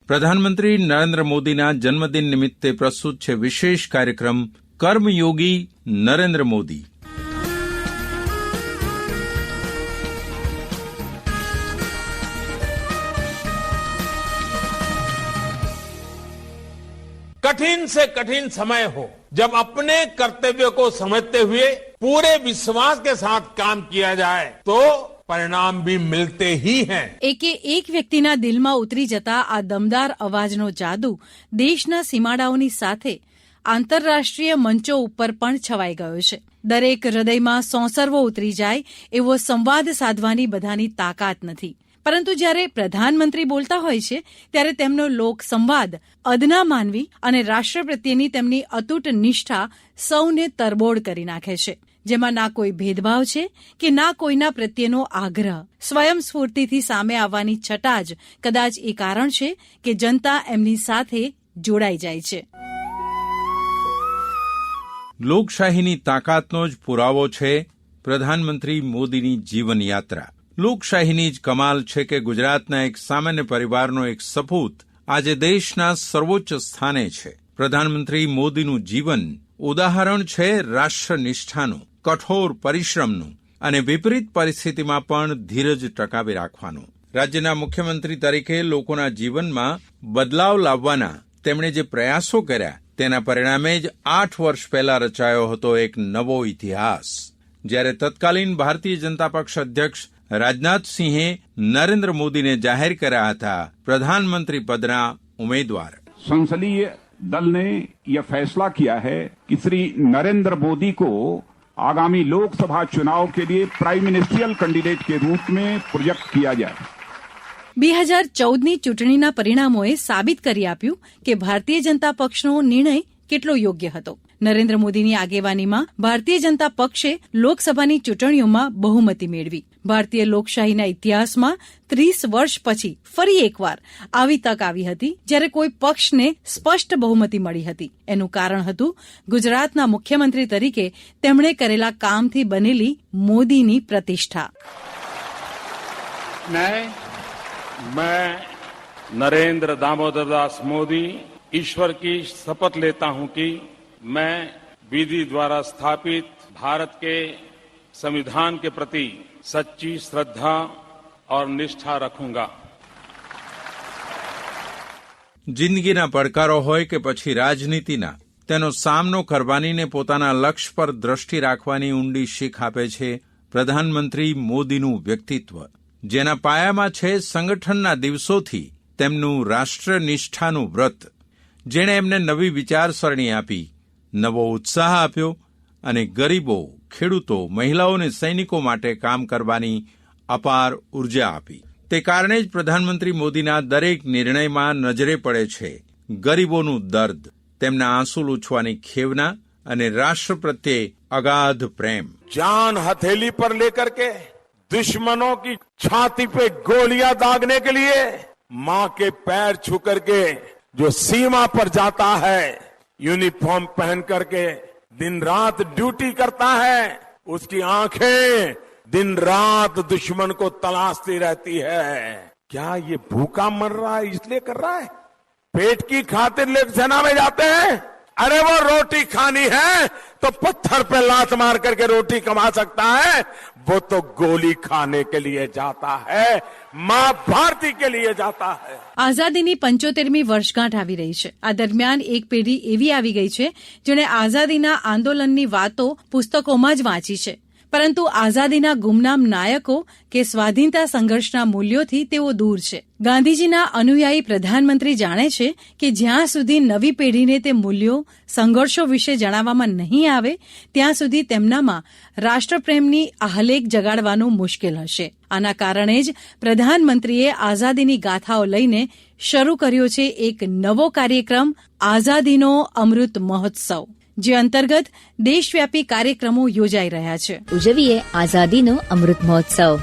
પ્રધાનમંત્રી નરેન્દ્ર મોદીના જન્મદિન નિમિત્તે પ્રસ્તુત છે વિશેષ કાર્યક્રમ કર્મયોગી નરેન્દ્ર મોદી. कठिन से कठिन समय हो, जब अपने कर्तव्य को समझते हुए पूरे विश्वास के साथ काम किया जाए तो परिणाम भी मिलते ही हैं. એક વ્યક્તિના દિલમાં ઉતરી જતા આ દમદાર અવાજનો જાદુ દેશના સીમાડાઓની સાથે આંતરરાષ્ટ્રીય મંચો ઉપર પણ છવાઈ ગયો છે. દરેક હૃદયમાં સોંસરવો ઉતરી જાય એવો સંવાદ સાધવાની બધાની તાકાત નથી. પરંતુ જ્યારે પ્રધાનમંત્રી બોલતા હોય છે ત્યારે તેમનો લોક સંવાદ, અદના માનવી અને રાષ્ટ્ર પ્રત્યેની તેમની અતૂટ નિષ્ઠા સૌને તરબોળ કરી નાખે છે. જેમાં ના કોઈ ભેદભાવ છે કે ના કોઈના પ્રત્યેનો આગ્રહ. સ્વયંસ્ફૂર્તિથી સામે આવવાની છટા જ કદાચ એ કારણ છે કે જનતા એમની સાથે જોડાઈ જાય છે. લોકશાહીની તાકાતનો જ પુરાવો છે પ્રધાનમંત્રી મોદીની જીવન યાત્રા. લોકશાહીની જ કમાલ છે કે ગુજરાતના એક સામાન્ય પરિવારનો એક સપૂત આજે દેશના સર્વોચ્ચ સ્થાને છે. પ્રધાનમંત્રી મોદીનું જીવન ઉદાહરણ છે રાષ્ટ્રનિષ્ઠાનું, કઠોર પરિશ્રમનું અને વિપરીત પરિસ્થિતિમાં પણ ધીરજ ટકાવી રાખવાનું. રાજ્યના મુખ્યમંત્રી તરીકે લોકોના જીવનમાં બદલાવ લાવવાના તેમણે જે પ્રયાસો કર્યા તેના પરિણામે જ 8 વર્ષ પહેલા રચાયો હતો એક નવો ઇતિહાસ. જ્યારે તત્કાલીન ભારતીય જનતા પક્ષ અધ્યક્ષ રાજનાથસિંહે નરેન્દ્ર મોદીને જાહેર કર્યા હતા प्रधानमंत्री पदना उम्मीदवार. संसदीय दल ने यह फैसला किया है कि श्री नरेंद्र मोदी को आगामी लोकसभा चुनाव के लिए प्राइम मिनिस्ट्रियल कैंडिडेट के रूप में प्रोजेक्ट किया जाए. 2014ની ચૂંટણીના પરિણામોએ સાબિત કરી આપ્યું કે ભારતીય જનતા પક્ષનો નિર્ણય કેટલો યોગ્ય હતો. નરેન્દ્ર મોદીની આગેવાનીમાં ભારતીય જનતા પક્ષે લોકસભાની ચૂંટણીઓમાં બહુમતી મેળવી. ભારતીય લોકશાહીના ઇતિહાસમાં 30 વર્ષ પછી ફરી એકવાર આવી તક આવી હતી જ્યારે કોઈ પક્ષને સ્પષ્ટ બહુમતી મળી હતી. એનું કારણ હતું ગુજરાતના મુખ્યમંત્રી તરીકે તેમણે કરેલા કામથી બનેલી મોદીની પ્રતિષ્ઠા. मैं नरेंद्र दामोदर दास मोदी ईश्वर की शपथ लेता हूं कि मैं विधि द्वारा स्थापित भारत के संविधान के प्रति सच्ची श्रद्धा और निष्ठा रखूंगा. જિંદગીના પડકારો હોય કે પછી રાજનીતિના, તેનો સામનો કરવાની ને પોતાના લક્ષ્ય પર દ્રષ્ટિ રાખવાની ઊંડી શીખ આપે છે પ્રધાનમંત્રી મોદીનું વ્યક્તિત્વ, જેના પાયામાં છે સંગઠનના દિવસોથી તેમનું રાષ્ટ્રનિષ્ઠાનું વ્રત, જેણે એમને નવી વિચારસરણી આપી, નવો ઉત્સાહ આપ્યો અને ગરીબો, ખેડૂતો, મહિલાઓ અને સૈનિકો માટે કામ કરવાની અપાર ઉર્જા આપી. તે કારણે જ પ્રધાનમંત્રી મોદીના દરેક નિર્ણયમાં નજરે પડે છે ગરીબોનું દર્દ, તેમના આંસુ લૂછવાની ખેવના અને રાષ્ટ્ર પ્રત્યે અગાધ પ્રેમ. जान हथेली पर लेकर के दुश्मनों की छाती पे गोलियां दागने के लिए मां के पैर छू करके जो सीमा पर जाता है, यूनिफॉर्म पहन करके दिन रात ड्यूटी करता है, उसकी आंखें दिन रात दुश्मन को तलाशती रहती है. क्या ये भूखा मर रहा है इसलिए कर रहा है? पेट की खातिर लोग सेना में जाते हैं. अरे वो रोटी खानी है तो पत्थर पे लात मार करके रोटी कमा सकता है, वो तो गोली खाने के लिए जाता है, मां भारती के लिए जाता है. આઝાદીની 75મી વર્ષગાંઠ આવી રહી છે. આ દરમિયાન એક પેઢી એવી આવી ગઈ છે જેણે આઝાદીના આંદોલનની વાતો પુસ્તકોમાં જ વાંચી છે, પરંતુ આઝાદીના ગુમનામ નાયકો કે સ્વાધીનતા સંઘર્ષના મૂલ્યોથી તેઓ દૂર છે. ગાંધીજીના અનુયાયી પ્રધાનમંત્રી જાણે છે કે જ્યાં સુધી નવી પેઢીને તે મૂલ્યો, સંઘર્ષો વિશે જણાવવામાં નહીં આવે ત્યાં સુધી તેમનામાં રાષ્ટ્રપ્રેમની આહલેખ જગાડવાનું મુશ્કેલ હશે. આના કારણે જ પ્રધાનમંત્રીએ આઝાદીની ગાથાઓ લઈને શરૂ કર્યો છે એક નવો કાર્યક્રમ, આઝાદીનો અમૃત મહોત્સવ, જે અંતર્ગત દેશવ્યાપી કાર્યક્રમો યોજાઈ રહ્યા છે. ઉજવીએ આઝાદીનો અમૃત મહોત્સવ.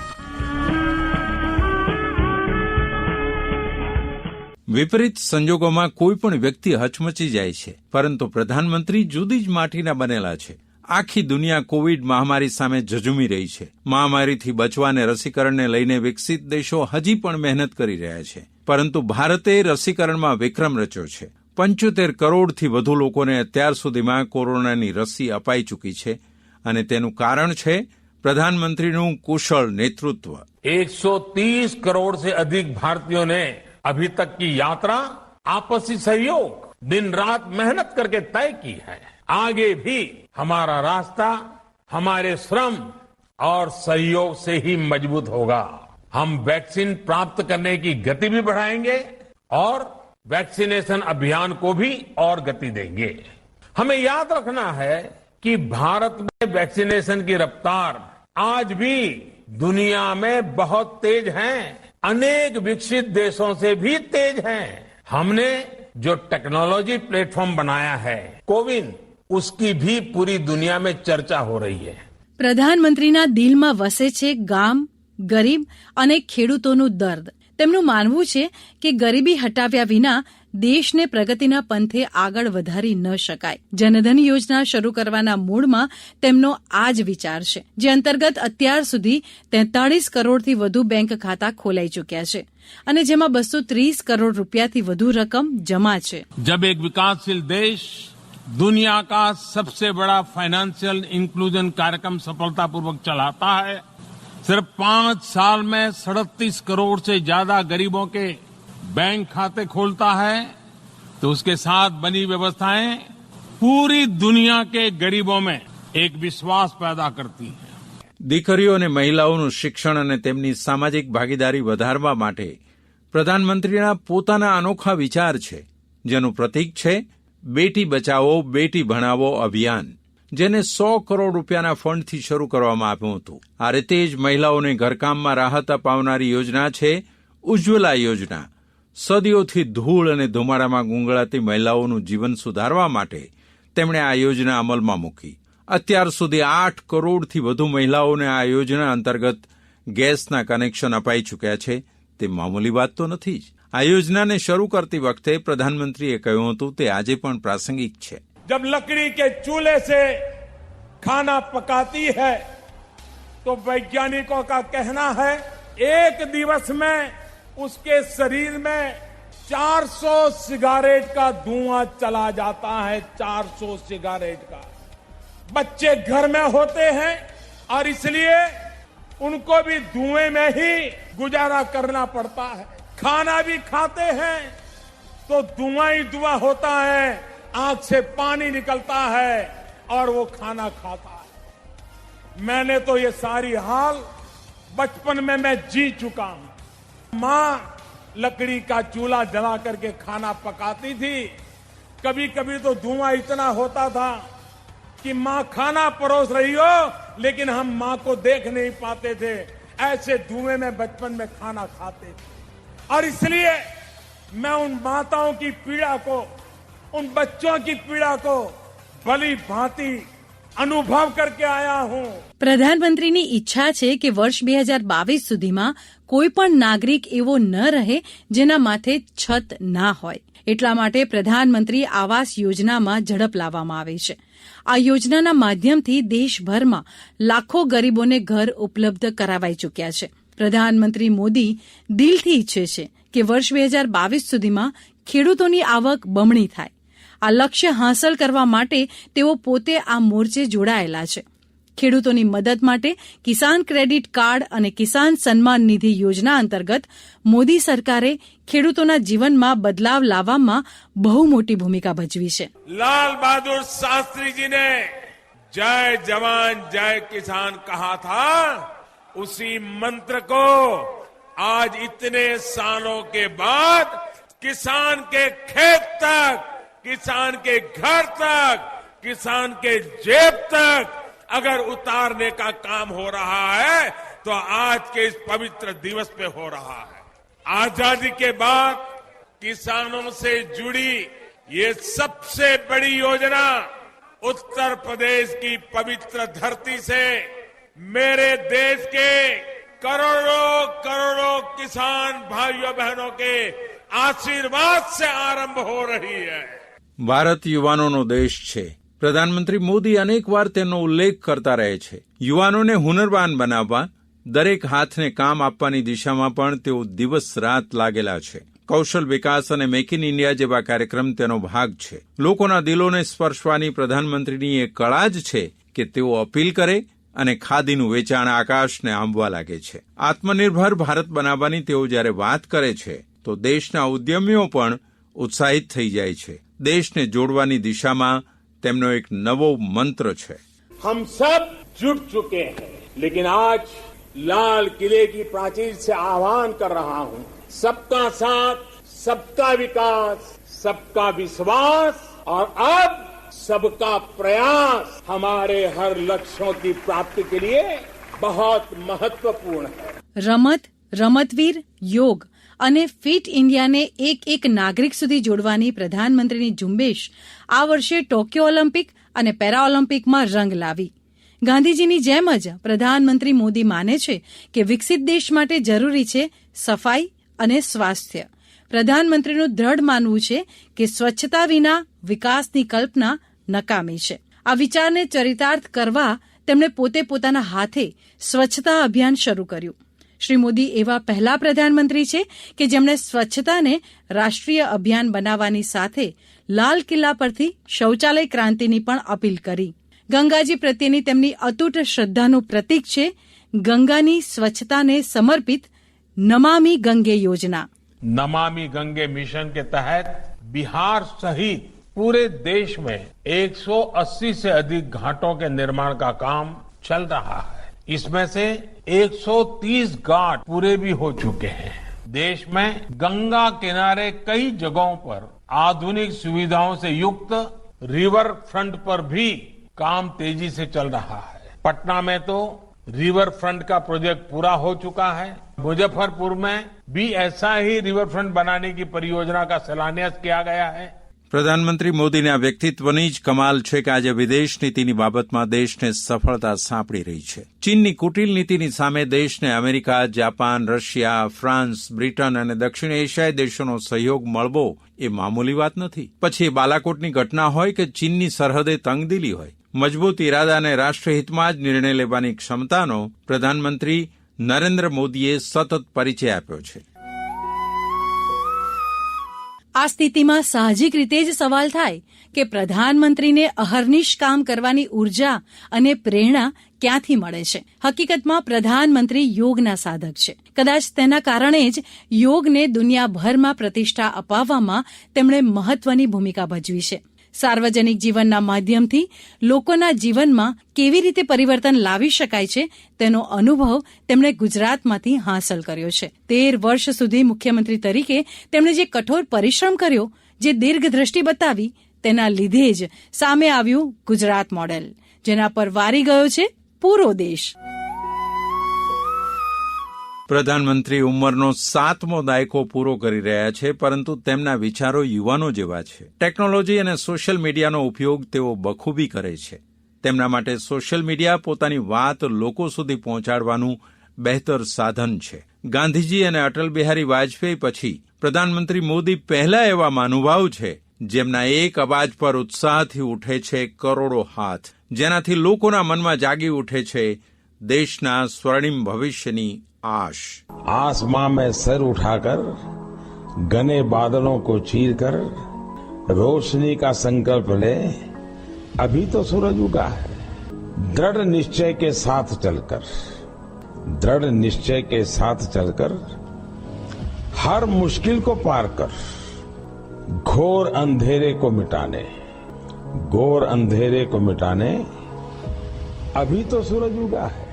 વિપરીત સંજોગોમાં કોઈ પણ વ્યક્તિ હચમચી જાય છે, પરંતુ પ્રધાનમંત્રી જુદી જ માટીના બનેલા છે. આખી દુનિયા કોવિડ મહામારી સામે ઝઝૂમી રહી છે. મહામારીથી બચવાને રસીકરણને લઈને વિકસિત દેશો હજી પણ મહેનત કરી રહ્યા છે, પરંતુ ભારતે રસીકરણમાં વિક્રમ રચ્યો છે. 75 કરોડથી વધુ લોકોને અત્યાર સુધીમાં કોરોનાની રસી અપાઈ ચૂકી છે અને તેનું કારણ છે પ્રધાનમંત્રીનું કુશળ નેતૃત્વ. 130 करोड़ से अधिक भारतीयों ने अभी तक की यात्रा आपसी सहयोग, दिन रात मेहनत करके तय की है. आगे भी हमारा रास्ता हमारे श्रम और सहयोग से ही मजबूत होगा. हम वैक्सीन प्राप्त करने की गति भी बढ़ाएंगे और वैक्सीनेशन अभियान को भी और गति देंगे. हमें याद रखना है कि भारत में वैक्सीनेशन की रफ्तार आज भी दुनिया में बहुत तेज है, अनेक विकसित देशों से भी तेज है. हमने जो टेक्नोलॉजी प्लेटफॉर्म बनाया है कोविन, उसकी भी पूरी दुनिया में चर्चा हो रही है. પ્રધાનમંત્રીના દિલમાં વસે છે ગામ, ગરીબ અને ખેડૂતોનું દર્દ. તેમનું માનવું છે કે ગરીબી હટાવ્યા વિના દેશને પ્રગતિના પંથે આગળ વધારી ન શકાય. જનધન યોજના શરૂ કરવાના મૂળમાં તેમનો આ જ વિચાર છે, જે અંતર્ગત અત્યાર સુધી 43 કરોડથી વધુ બેંક ખાતા ખોલાઈ ચૂક્યા છે અને જેમાં 230 કરોડ રૂપિયાથી વધુ રકમ જમા છે. जब एक विकासशील देश दुनिया का सबसे बड़ा फाइनेंशियल इंक्लूजन कार्यक्रम सफलतापूर्वक चलाता है, सिर्फ 5 साल में 37 करोड़ से ज्यादा गरीबों के बैंक खाते खोलता है, तो उसके साथ बनी व्यवस्थाएं पूरी दुनिया के गरीबों में एक विश्वास पैदा करती हैं. દીકરીઓ અને મહિલાઓનું શિક્ષણ અને તેમની સામાજિક ભાગીદારી વધારવા માટે પ્રધાનમંત્રીના પોતાના અનોખા વિચાર છે, જેનું પ્રતીક છે બેટી બચાવો બેટી ભણાવો અભિયાન, જેને 100 કરોડ રૂપિયાના ફંડથી શરૂ કરવામાં આવ્યું હતું. આ રીતે જ મહિલાઓને ઘરકામમાં રાહત અપાવનારી યોજના છે ઉજ્જવલા યોજના. સદીઓથી ધૂળ અને ધુમાડામાં ગુંગળાતી મહિલાઓનું જીવન સુધારવા માટે તેમણે આ યોજના અમલમાં મૂકી. અત્યાર સુધી 8 કરોડથી વધુ મહિલાઓને આ યોજના અંતર્ગત ગેસના કનેક્શન અપાઈ ચૂક્યા છે. તે મામૂલી વાત તો નથી જ. આ યોજનાને શરૂ કરતી વખતે પ્રધાનમંત્રીએ કહ્યું હતું તે આજે પણ પ્રાસંગિક છે. जब लकड़ी के चूल्हे से खाना पकाती है तो वैज्ञानिकों का कहना है एक दिवस में उसके शरीर में 400 सिगारेट का धुआं चला जाता है. 400 सिगारेट का. बच्चे घर में होते हैं और इसलिए उनको भी धुएं में ही गुजारा करना पड़ता है. खाना भी खाते हैं तो धुआं ही धुआं होता है, आंख से पानी निकलता है और वो खाना खाता है. मैंने तो ये सारी हाल बचपन में मैं जी चुका हूं. मां लकड़ी का चूल्हा जला करके खाना पकाती थी. कभी कभी तो धुआं इतना होता था कि मां खाना परोस रही हो लेकिन हम मां को देख नहीं पाते थे. ऐसे धुएं में बचपन में खाना खाते थे और इसलिए मैं उन माताओं की पीड़ा को, उन बच्चों की पीड़ा को भली भांति अनुभव करके आया हूं. પ્રધાનમંત્રીની ઈચ્છા છે કે વર્ષ 2022 સુધીમાં કોઈ પણ નાગરિક એવો ન રહે જેના માથે છત ના હોય. એટલા માટે પ્રધાનમંત્રી આવાસ યોજનામાં ઝડપ લાવવામાં આવી છે. આ યોજનાના માધ્યમથી દેશભરમાં લાખો ગરીબોને ઘર ઉપલબ્ધ કરાવાઈ ચૂક્યા છે. પ્રધાનમંત્રી મોદી દિલથી ઈચ્છે છે કે વર્ષ 2022 સુધીમાં ખેડૂતોની આવક બમણી થાય. આ લક્ષ્ય હાંસલ કરવા માટે તેઓ પોતે આ મોરચે જોડાયેલા છે. ખેડૂતોની મદદ માટે કિસાન ક્રેડિટ કાર્ડ અને કિસાન સન્માન નિધિ યોજના અંતર્ગત મોદી સરકારે ખેડૂતોના જીવનમાં બદલાવ લાવવામાં બહુ મોટી ભૂમિકા ભજવી છે. लाल बहादुर शास्त्री जी ने जय जवान जय किसान कहा था, उसी मंत्र को आज इतने सालों के बाद किसान के खेत तक, किसान के घर तक, किसान के जेब तक अगर उतारने का काम हो रहा है तो आज के इस पवित्र दिवस पे हो रहा है. आजादी के बाद किसानों से जुड़ी ये सबसे बड़ी योजना उत्तर प्रदेश की पवित्र धरती से मेरे देश के करोड़ों करोड़ों किसान भाइयों बहनों के आशीर्वाद से आरंभ हो रही है. ભારત યુવાનોનો દેશ છે. પ્રધાનમંત્રી મોદી અનેકવાર તેનો ઉલ્લેખ કરતા રહે છે. યુવાનોને હુનરવાન બનાવવા, દરેક હાથને કામ આપવાની દિશામાં પણ તેઓ દિવસ રાત લાગેલા છે. કૌશલ વિકાસ અને મેક ઇન ઇન્ડિયા જેવા કાર્યક્રમ તેનો ભાગ છે. લોકોના દિલોને સ્પર્શવાની પ્રધાનમંત્રીની એ કળા જ છે કે તેઓ અપીલ કરે અને ખાદીનું વેચાણ આકાશને આંબવા લાગે છે. આત્મનિર્ભર ભારત બનાવવાની તેઓ જ્યારે વાત કરે છે તો દેશના ઉદ્યમીઓ પણ ઉત્સાહિત થઈ જાય છે. દેશને જોડવાની દિશામાં તેમનો એક નવો મંત્ર છે. हम सब जुट चुके हैं, लेकिन आज लाल किले की प्राचीर से आह्वान कर रहा हूं, सबका साथ, सबका विकास, सबका विश्वास और अब सबका प्रयास हमारे हर लक्ष्यों की प्राप्ति के लिए बहुत महत्वपूर्ण है. રમત, રમતવીર, યોગ અને ફિટ ઇન્ડિયાને એક નાગરિક સુધી જોડવાની પ્રધાનમંત્રીની ઝુંબેશ આ વર્ષે ટોક્યો ઓલિમ્પિક અને પેરા ઓલિમ્પિકમાં રંગ લાવી. ગાંધીજીની જેમ જ પ્રધાનમંત્રી મોદી માને છે કે વિકસિત દેશ માટે જરૂરી છે સફાઈ અને સ્વાસ્થ્ય. પ્રધાનમંત્રીનું દ્રઢ માનવું છે કે સ્વચ્છતા વિના વિકાસની કલ્પના નકામી છે. આ વિચારને ચરિતાર્થ કરવા તેમણે પોતે પોતાના હાથે સ્વચ્છતા અભિયાન શરૂ કર્યું. શ્રી મોદી એવા પહેલા પ્રધાનમંત્રી છે કે જેમણે સ્વચ્છતાને રાષ્ટ્રીય અભિયાન બનાવવાની સાથે લાલ કિલ્લા પરથી શૌચાલય ક્રાંતિની પણ અપીલ કરી. ગંગાજી પ્રત્યેની તેમની અતૂટ શ્રદ્ધાનું પ્રતીક છે ગંગાની સ્વચ્છતાને સમર્પિત નમામિ ગંગે યોજના. नमामि गंगे मिशन के तहत बिहार सहित पूरे देश में 180 से अधिक घाटों के निर्माण का काम चल रहा है. इसमें से 130 घाट पूरे भी हो चुके हैं. देश में गंगा किनारे कई जगहों पर आधुनिक सुविधाओं से युक्त रिवर फ्रंट पर भी काम तेजी से चल रहा है. पटना में तो रिवर फ्रंट का प्रोजेक्ट पूरा हो चुका है. मुजफ्फरपुर में भी ऐसा ही रिवर फ्रंट बनाने की परियोजना का शिलान्यास किया गया है. પ્રધાનમંત્રી મોદીના વ્યક્તિત્વની જ કમાલ છે કે આજે વિદેશ નીતિની બાબતમાં દેશને સફળતા સાંપડી રહી છે. ચીનની કુટિલ નીતિની સામે દેશને America, Japan, Russia, France, Britain અને દક્ષિણ એશિયાઈ દેશોનો સહયોગ મળવો એ મામૂલી વાત નથી. પછી બાલાકોટની ઘટના હોય કે ચીનની સરહદે તંગદિલી હોય, મજબૂત ઇરાદા અને રાષ્ટ્રહિતમાં જ નિર્ણય લેવાની ક્ષમતાનો પ્રધાનમંત્રી નરેન્દ્ર મોદીએ સતત પરિચય આપ્યો છે. આ સ્થિતિમાં સાહજિક રીતે જ સવાલ થાય કે પ્રધાનમંત્રીને અહર્નિશ કામ કરવાની ઉર્જા અને પ્રેરણા ક્યાંથી મળે છે. હકીકતમાં પ્રધાનમંત્રી યોગના સાધક છે. કદાચ તેના કારણે જ યોગને દુનિયાભરમાં પ્રતિષ્ઠા અપાવવામાં તેમણે મહત્વની ભૂમિકા ભજવી છે. સાર્વજનિક જીવનના માધ્યમથી લોકોના જીવનમાં કેવી રીતે પરિવર્તન લાવી શકાય છે તેનો અનુભવ તેમણે ગુજરાતમાંથી હાંસલ કર્યો છે. 13 વર્ષ સુધી મુખ્યમંત્રી તરીકે તેમણે જે કઠોર પરિશ્રમ કર્યો, જે દીર્ઘદ્રષ્ટિ બતાવી, તેના લીધે જ સામે આવ્યું ગુજરાત મોડેલ, જેના પર વારી ગયો છે પૂરો દેશ. પ્રધાનમંત્રી ઉંમરનો 7મો દાયકો પૂરો કરી રહ્યા છે, પરંતુ તેમના વિચારો યુવાનો જેવા છે. ટેકનોલોજી અને સોશિયલ મીડિયાનો ઉપયોગ તેઓ બખૂબી કરે છે. તેમના માટે સોશિયલ મીડિયા પોતાની વાત લોકો સુધી પહોંચાડવાનું બહેતર સાધન છે. ગાંધીજી અને અટલ બિહારી વાજપેયી પછી પ્રધાનમંત્રી મોદી પહેલા એવા મહાનુભાવ છે જેમના એક અવાજ પર ઉત્સાહથી ઉઠે છે કરોડો હાથ, જેનાથી લોકોના મનમાં જાગી ઉઠે છે દેશના સ્વર્ણિમ ભવિષ્યની आश. आसमां में सर उठाकर घने बादलों को चीरकर रोशनी का संकल्प ले, अभी तो सूरज उगा है. दृढ़ निश्चय के साथ चलकर, दृढ़ निश्चय के साथ चलकर हर मुश्किल को पार कर घोर अंधेरे को मिटाने, घोर अंधेरे को मिटाने अभी तो सूरज उगा है.